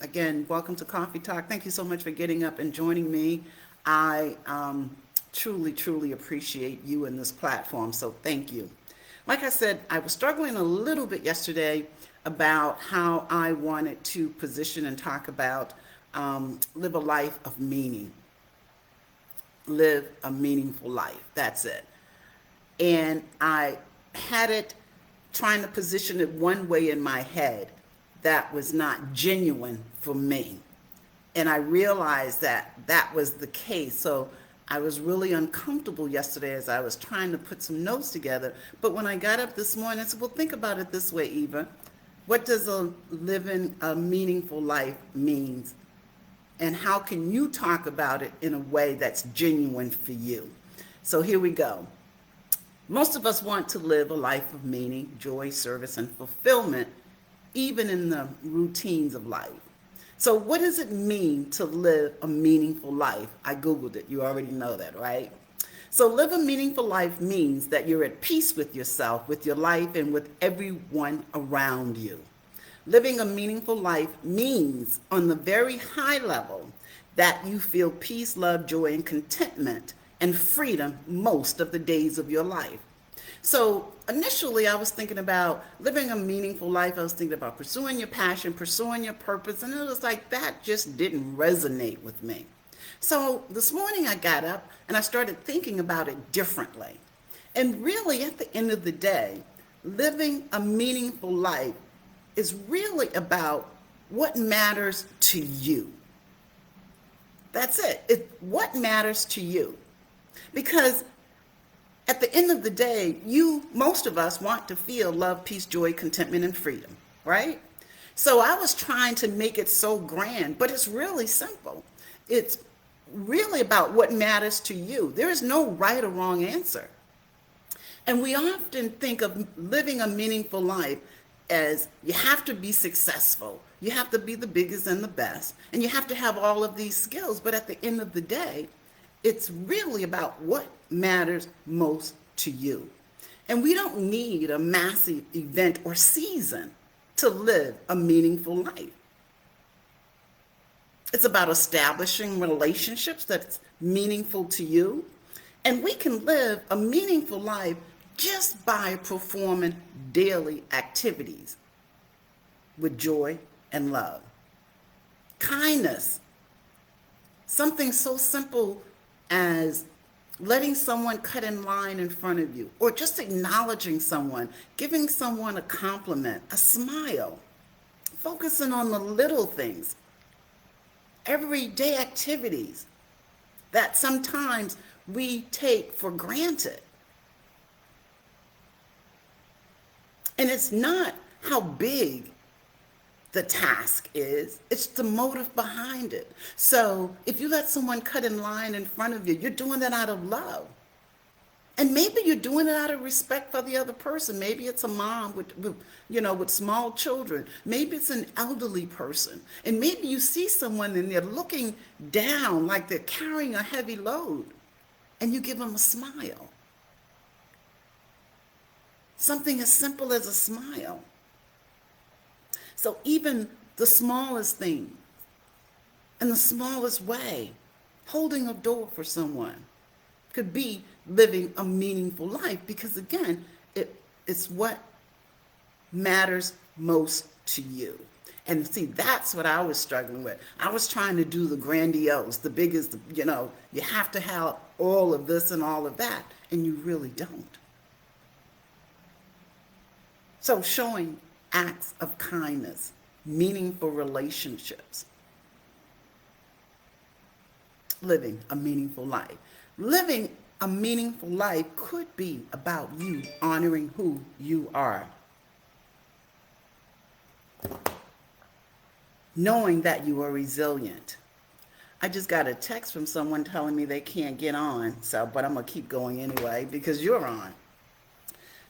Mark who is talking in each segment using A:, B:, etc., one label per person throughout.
A: Again, welcome to Coffee Talk. Thank you so much for getting up and joining me. I truly, truly appreciate you and this platform, so thank you. Like I said, I was struggling a little bit yesterday about how I wanted to position and talk about live a life of meaning, live a meaningful life. That's it. And I had it trying to position it one way in my head that was not genuine for me. And I realized that that was the case. So I was really uncomfortable yesterday as I was trying to put some notes together. But when I got up this morning, I said, well, think about it this way, Eva. What does a living a meaningful life means? And how can you talk about it in a way that's genuine for you? So here we go. Most of us want to live a life of meaning, joy, service, and fulfillment, even in the routines of life. So what does it mean to live a meaningful life? I Googled it. You already know that, right? So live a meaningful life means that you're at peace with yourself, with your life, and with everyone around you. Living a meaningful life means, on the very high level, that you feel peace, love, joy, and contentment and freedom most of the days of your life. So initially, I was thinking about living a meaningful life. I was thinking about pursuing your passion, pursuing your purpose, and it was like that just didn't resonate with me. So this morning, I got up and I started thinking about it differently. And really, at the end of the day, living a meaningful life is really about what matters to you. That's it. What matters to you. Because at the end of the day, most of us want to feel love, peace, joy, contentment, and freedom, right? So I was trying to make it so grand, but it's really simple. It's really about what matters to you. There is no right or wrong answer. And we often think of living a meaningful life as you have to be successful. You have to be the biggest and the best. And you have to have all of these skills. But at the end of the day, it's really about what matters most to you. And we don't need a massive event or season to live a meaningful life. It's about establishing relationships that's meaningful to you. And we can live a meaningful life just by performing daily activities with joy and love. Kindness, something so simple as letting someone cut in line in front of you, or just acknowledging someone, giving someone a compliment, a smile, focusing on the little things, everyday activities that sometimes we take for granted. And it's not how big the task is, it's the motive behind it. So if you let someone cut in line in front of you, you're doing that out of love. And maybe you're doing it out of respect for the other person. Maybe it's a mom with small children. Maybe it's an elderly person. And maybe you see someone and they're looking down like they're carrying a heavy load, and you give them a smile. Something as simple as a smile. So even the smallest thing, in the smallest way, holding a door for someone could be living a meaningful life, because again, it's what matters most to you. And see, that's what I was struggling with. I was trying to do the grandiose, the biggest, you have to have all of this and all of that, and you really don't. So showing acts of kindness, meaningful relationships, living a meaningful life. Living a meaningful life could be about you honoring who you are. Knowing that you are resilient. I just got a text from someone telling me they can't get on, but I'm going to keep going anyway because you're on.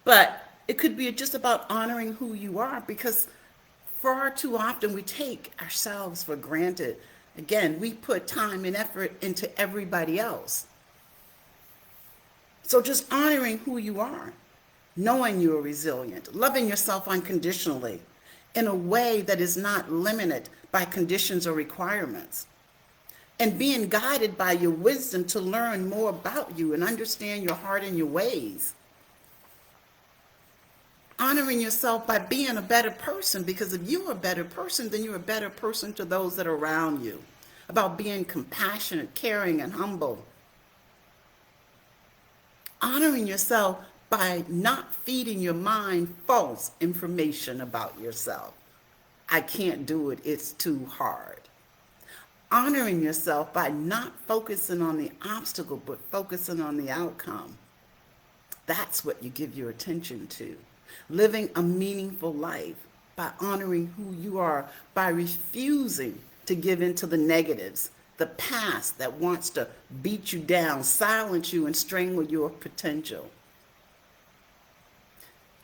A: But it could be just about honoring who you are, because far too often we take ourselves for granted. Again, we put time and effort into everybody else. So just honoring who you are, knowing you are resilient, loving yourself unconditionally in a way that is not limited by conditions or requirements, and being guided by your wisdom to learn more about you and understand your heart and your ways. Honoring yourself by being a better person, because if you're a better person, then you're a better person to those that are around you. About being compassionate, caring, and humble. Honoring yourself by not feeding your mind false information about yourself. I can't do it, it's too hard. Honoring yourself by not focusing on the obstacle, but focusing on the outcome. That's what you give your attention to. Living a meaningful life by honoring who you are, by refusing to give in to the negatives, the past that wants to beat you down, silence you, and strangle your potential.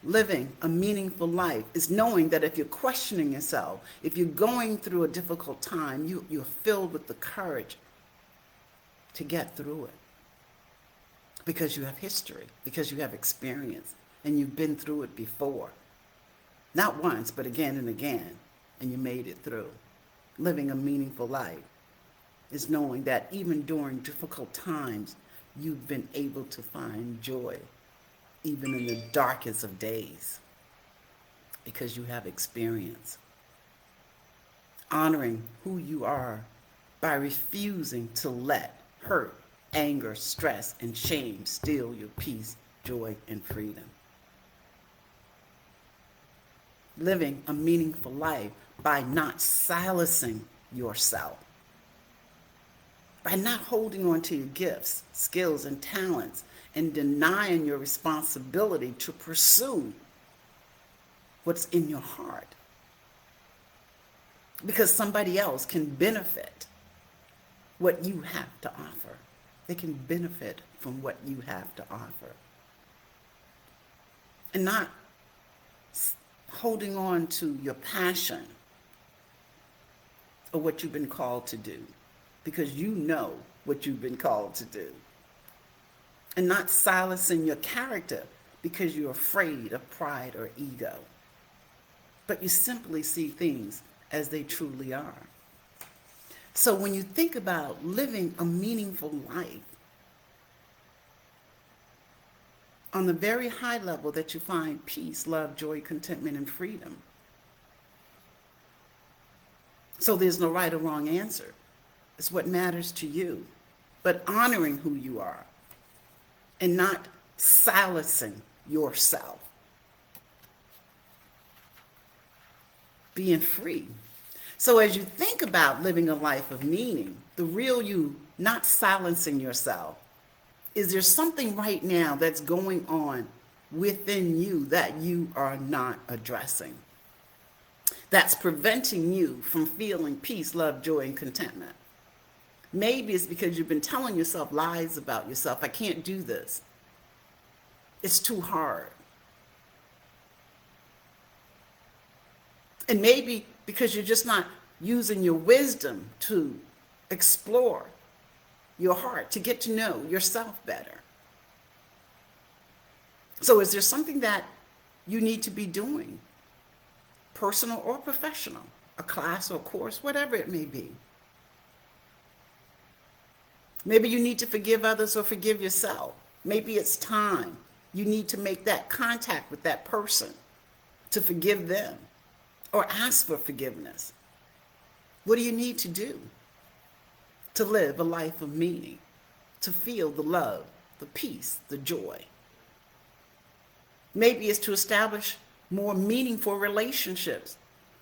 A: Living a meaningful life is knowing that if you're questioning yourself, if you're going through a difficult time, you're filled with the courage to get through it. Because you have history, because you have experience, and you've been through it before. Not once, but again and again, and you made it through. Living a meaningful life is knowing that even during difficult times, you've been able to find joy, even in the darkest of days, because you have experience. Honoring who you are by refusing to let hurt, anger, stress, and shame steal your peace, joy, and freedom. Living a meaningful life by not silencing yourself, by not holding on to your gifts, skills, and talents, and denying your responsibility to pursue what's in your heart. Because somebody else can benefit what you have to offer. They can benefit from what you have to offer. And not holding on to your passion or what you've been called to do, because you know what you've been called to do. And not silencing your character because you're afraid of pride or ego. But you simply see things as they truly are. So when you think about living a meaningful life, on the very high level that you find peace, love, joy, contentment, and freedom. So there's no right or wrong answer. It's what matters to you. But honoring who you are and not silencing yourself. Being free. So as you think about living a life of meaning, the real you, not silencing yourself, is there something right now that's going on within you that you are not addressing? That's preventing you from feeling peace, love, joy, and contentment. Maybe it's because you've been telling yourself lies about yourself. I can't do this. It's too hard. And maybe because you're just not using your wisdom to explore your heart, to get to know yourself better. So is there something that you need to be doing, personal or professional, a class or course, whatever it may be? Maybe you need to forgive others or forgive yourself. Maybe it's time you need to make that contact with that person to forgive them or ask for forgiveness. What do you need to do to live a life of meaning, to feel the love, the peace, the joy? Maybe it's to establish more meaningful relationships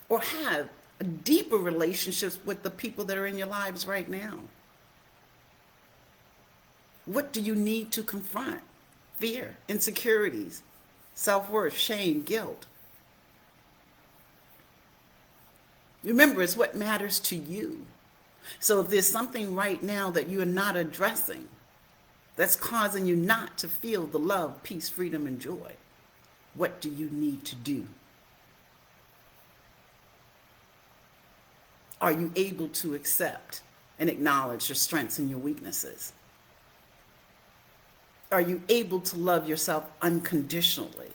A: or have a deeper relationships with the people that are in your lives right now. What do you need to confront? Fear, insecurities, self-worth, shame, guilt. Remember, it's what matters to you. So if there's something right now that you are not addressing that's causing you not to feel the love, peace, freedom, and joy, what do you need to do? Are you able to accept and acknowledge your strengths and your weaknesses? Are you able to love yourself unconditionally?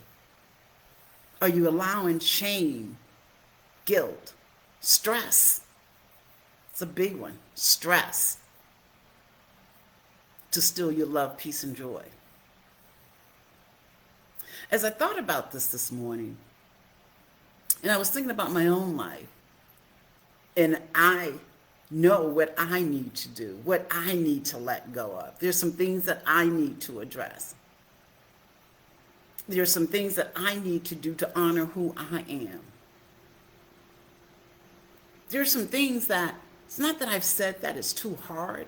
A: Are you allowing shame, guilt, stress It's a big one. Stress to steal your love, peace, and joy. As I thought about this morning, and I was thinking about my own life, and I know what I need to do, what I need to let go of. There's some things that I need to address. There's some things that I need to do to honor who I am. There's some things that, it's not that I've said that it's too hard.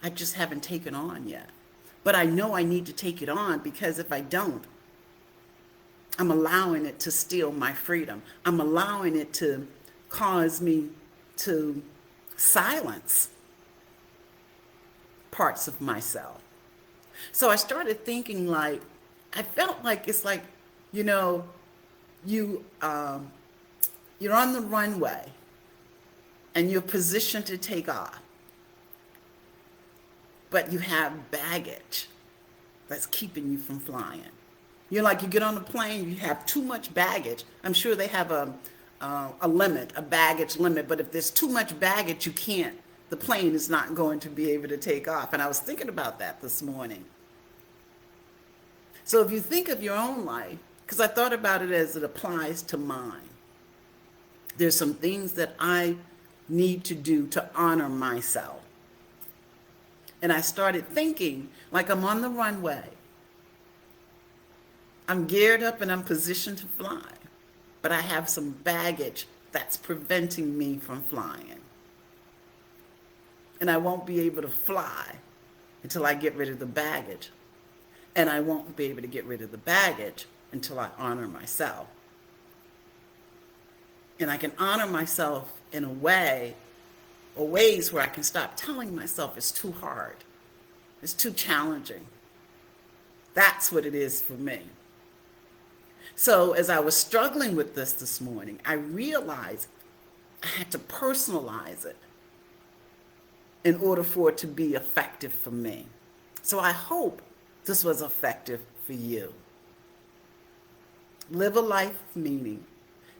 A: I just haven't taken on yet. But I know I need to take it on, because if I don't, I'm allowing it to steal my freedom. I'm allowing it to cause me to silence parts of myself. So I started thinking, like, I felt like it's like, you know, you're on the runway and you're positioned to take off, but you have baggage that's keeping you from flying. You're like, you get on the plane, you have too much baggage. I'm sure they have a limit, a baggage limit, but if there's too much baggage, you can't, the plane is not going to be able to take off. And I was thinking about that this morning. So if you think of your own life, because I thought about it as it applies to mine, there's some things that I need to do to honor myself. And I started thinking, like, I'm on the runway. I'm geared up and I'm positioned to fly, but I have some baggage that's preventing me from flying. And I won't be able to fly until I get rid of the baggage. And I won't be able to get rid of the baggage until I honor myself. And I can honor myself in a way, or ways where I can stop telling myself it's too hard, it's too challenging. That's what it is for me. So as I was struggling with this morning, I realized I had to personalize it in order for it to be effective for me. So I hope this was effective for you. Live a life of meaning.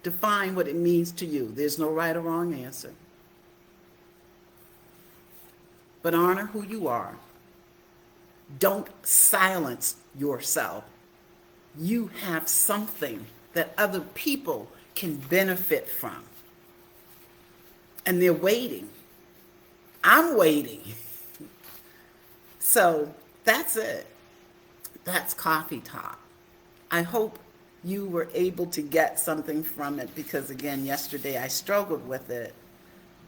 A: Define what it means to you. There's no right or wrong answer. But honor who you are. Don't silence yourself. You have something that other people can benefit from. And they're waiting. I'm waiting. So that's it. That's Coffee Talk. I hope you were able to get something from it, because again, yesterday I struggled with it.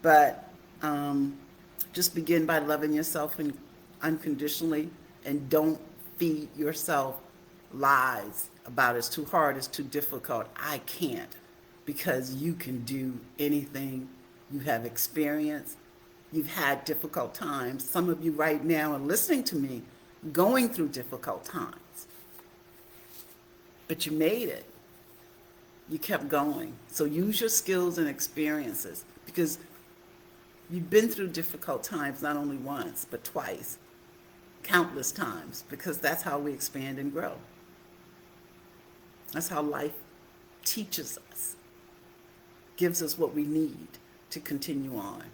A: But just begin by loving yourself unconditionally, and don't feed yourself lies about it's too hard, it's too difficult. I can't, because you can do anything. You have experience. You've had difficult times. Some of you right now are listening to me going through difficult times. But you made it. You kept going. So use your skills and experiences, because you've been through difficult times not only once, but twice, countless times, because that's how we expand and grow. That's how life teaches us, gives us what we need to continue on.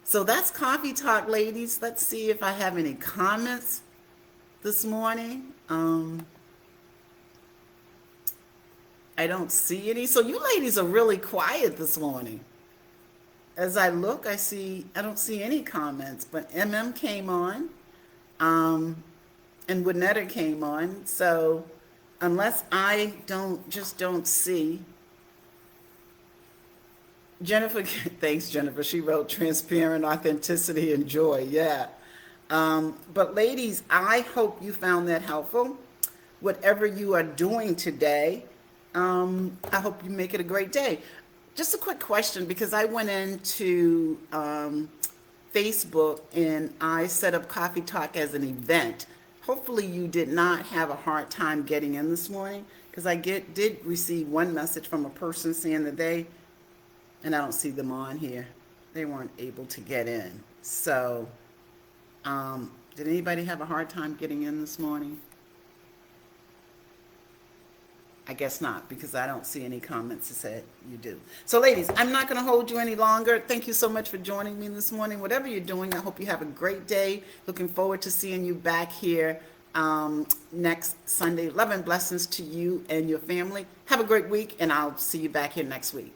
A: So that's Coffee Talk, ladies. Let's see if I have any comments this morning. I don't see any. So you ladies are really quiet this morning. As I look, I don't see any comments, but MM came on, and Winetta came on. So unless I don't see. Jennifer, thanks Jennifer. She wrote transparent, authenticity, and joy. Yeah. But ladies, I hope you found that helpful. Whatever you are doing today, I hope you make it a great day. Just a quick question, because I went into Facebook and I set up Coffee Talk as an event. Hopefully you did not have a hard time getting in this morning, because I did receive one message from a person saying that and I don't see them on here, they weren't able to get in. So did anybody have a hard time getting in this morning? I guess not, because I don't see any comments that said you do. So ladies, I'm not going to hold you any longer. Thank you so much for joining me this morning. Whatever you're doing, I hope you have a great day. Looking forward to seeing you back here next Sunday. Love and blessings to you and your family. Have a great week, and I'll see you back here next week.